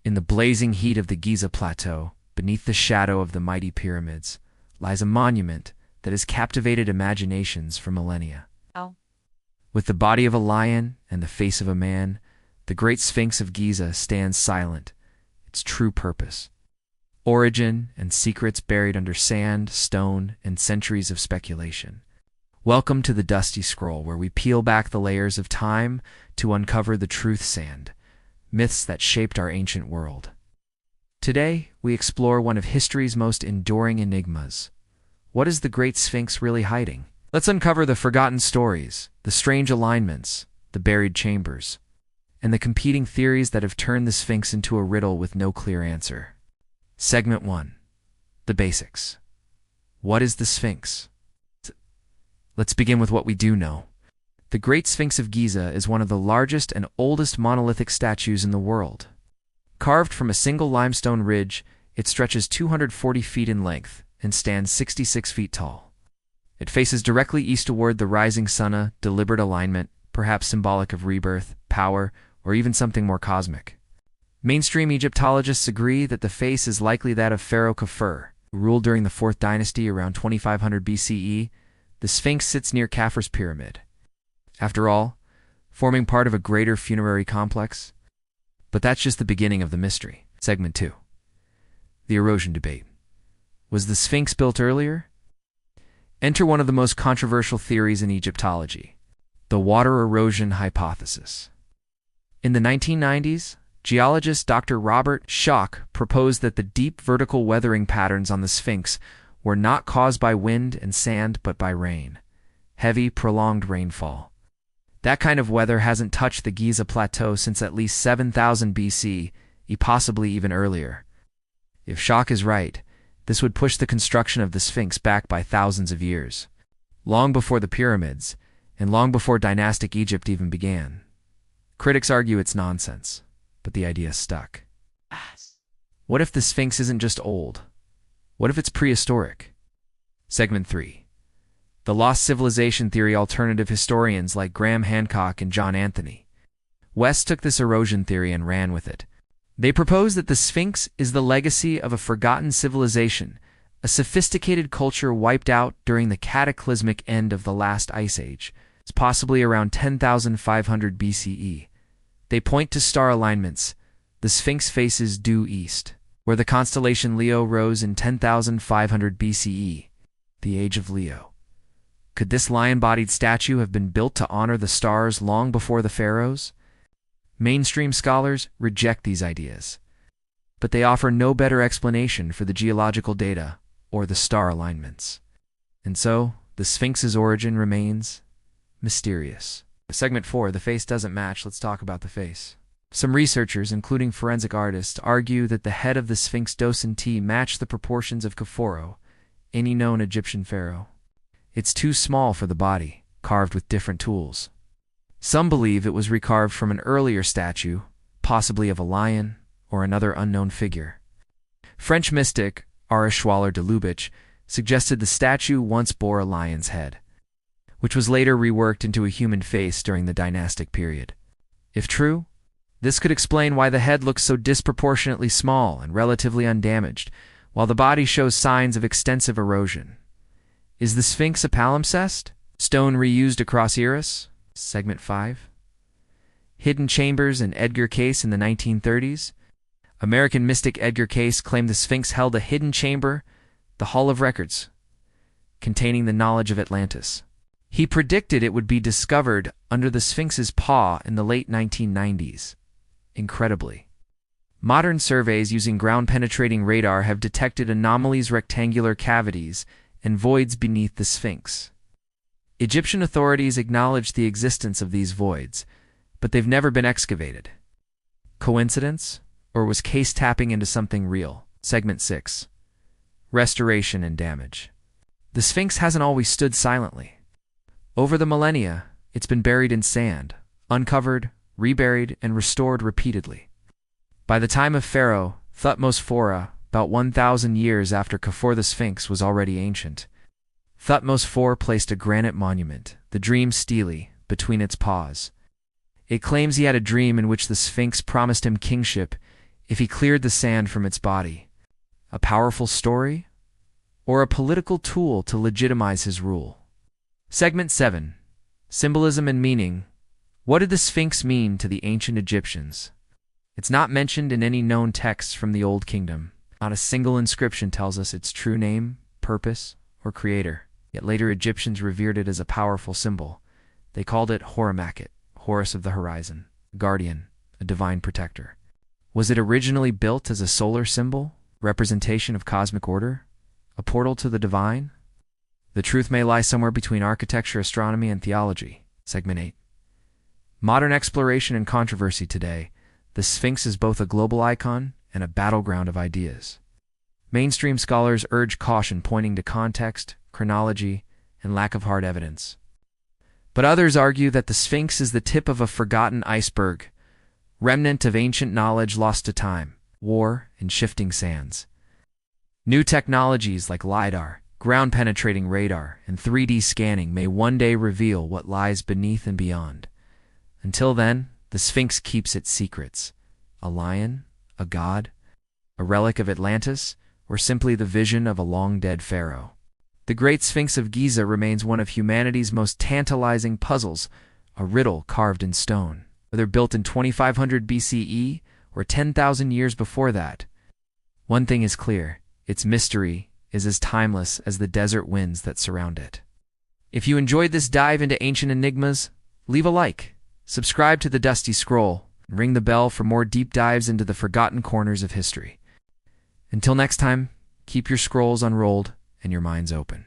In the blazing heat of the Giza Plateau, beneath the shadow of the mighty pyramids, lies a monument that has captivated imaginations for millennia. Oh. With the body of a lion and the face of a man, the Great Sphinx of Giza stands silent, its true purpose. Origin and secrets buried under sand, stone, and centuries of speculation. Welcome to the Dusty Scroll, where we peel back the layers of time to uncover the truth sand, myths that shaped our ancient world. Today, we explore one of history's most enduring enigmas. What is the Great Sphinx really hiding? Let's uncover the forgotten stories, the strange alignments, the buried chambers, and the competing theories that have turned the Sphinx into a riddle with no clear answer. Segment 1. The basics. What is the Sphinx? Let's begin with what we do know. The Great Sphinx of Giza is one of the largest and oldest monolithic statues in the world. Carved from a single limestone ridge, it stretches 240 feet in length and stands 66 feet tall. It faces directly east toward the rising sun, a deliberate alignment, perhaps symbolic of rebirth, power, or even something more cosmic. Mainstream Egyptologists agree that the face is likely that of Pharaoh Khafre, who ruled during the 4th dynasty around 2500 BCE. The Sphinx sits near Khafre's pyramid. After all, forming part of a greater funerary complex. But that's just the beginning of the mystery. Segment 2. The erosion debate. Was the Sphinx built earlier? Enter one of the most controversial theories in Egyptology, the water erosion hypothesis. In the 1990s, geologist Dr. Robert Schoch proposed that the deep vertical weathering patterns on the Sphinx were not caused by wind and sand but by rain, heavy, prolonged rainfall. That kind of weather hasn't touched the Giza Plateau since at least 7000 BC, possibly even earlier. If Schoch is right, this would push the construction of the Sphinx back by thousands of years, long before the pyramids, and long before dynastic Egypt even began. Critics argue it's nonsense, but the idea stuck. What if the Sphinx isn't just old? What if it's prehistoric? Segment 3. The lost civilization theory. Alternative historians like Graham Hancock and John Anthony West took this erosion theory and ran with it. They propose that the Sphinx is the legacy of a forgotten civilization, a sophisticated culture wiped out during the cataclysmic end of the last ice age. It's possibly around 10,500 BCE. They point to star alignments. The Sphinx faces due east, where the constellation Leo rose in 10,500 BCE, the age of Leo. Could this lion-bodied statue have been built to honor the stars long before the pharaohs? Mainstream scholars reject these ideas, but they offer no better explanation for the geological data or the star alignments. And so, the Sphinx's origin remains mysterious. Segment 4, the face doesn't match. Let's talk about the face. Some researchers, including forensic artists, argue that the head of the Sphinx Dosin T matched the proportions of Khafre, any known Egyptian pharaoh. It's too small for the body, carved with different tools. Some believe it was recarved from an earlier statue, possibly of a lion or another unknown figure. French mystic R. Schwaller de Lubitsch suggested the statue once bore a lion's head, which was later reworked into a human face during the dynastic period. If true, this could explain why the head looks so disproportionately small and relatively undamaged, while the body shows signs of extensive erosion. Is the Sphinx a palimpsest? Stone reused across eras? Segment 5. Hidden chambers and Edgar Cayce in the 1930s. American mystic Edgar Cayce claimed the Sphinx held a hidden chamber, the Hall of Records, containing the knowledge of Atlantis. He predicted it would be discovered under the Sphinx's paw in the late 1990s. Incredibly, modern surveys using ground-penetrating radar have detected anomalies, rectangular cavities, and voids beneath the Sphinx. Egyptian authorities acknowledge the existence of these voids, but they've never been excavated. Coincidence? Or was Cayce tapping into something real? Segment 6. Restoration and damage. The Sphinx hasn't always stood silently. Over the millennia, it's been buried in sand, uncovered, reburied, and restored repeatedly. By the time of Pharaoh Thutmose IV, about 1,000 years after Khafre, the Sphinx was already ancient. Thutmose IV placed a granite monument, the Dream Stele, between its paws. It claims he had a dream in which the Sphinx promised him kingship if he cleared the sand from its body? A powerful story, or a political tool to legitimize his rule? Segment 7. Symbolism and Meaning. What did the Sphinx mean to the ancient Egyptians? It's not mentioned in any known texts from the Old Kingdom. Not a single inscription tells us its true name, purpose, or creator. Yet later Egyptians revered it as a powerful symbol. They called it Horamakhet, Horus of the horizon, a guardian, a divine protector. Was it originally built as a solar symbol, representation of cosmic order, a portal to the divine? The truth may lie somewhere between architecture, astronomy, and theology. Segment 8. Modern exploration and controversy today. The Sphinx is both a global icon and a battleground of ideas. Mainstream scholars urge caution, pointing to context, chronology, and lack of hard evidence. But others argue that the Sphinx is the tip of a forgotten iceberg, remnant of ancient knowledge lost to time, war, and shifting sands. New technologies like LiDAR, ground-penetrating radar, and 3D scanning may one day reveal what lies beneath and beyond. Until then, the Sphinx keeps its secrets. A lion? A god? A relic of Atlantis? Or simply the vision of a long-dead pharaoh? The Great Sphinx of Giza remains one of humanity's most tantalizing puzzles, a riddle carved in stone. Whether built in 2500 BCE or 10,000 years before that, one thing is clear: its mystery is as timeless as the desert winds that surround it. If you enjoyed this dive into ancient enigmas, leave a like, subscribe to the Dusty Scroll, and ring the bell for more deep dives into the forgotten corners of history. Until next time, keep your scrolls unrolled and your minds open.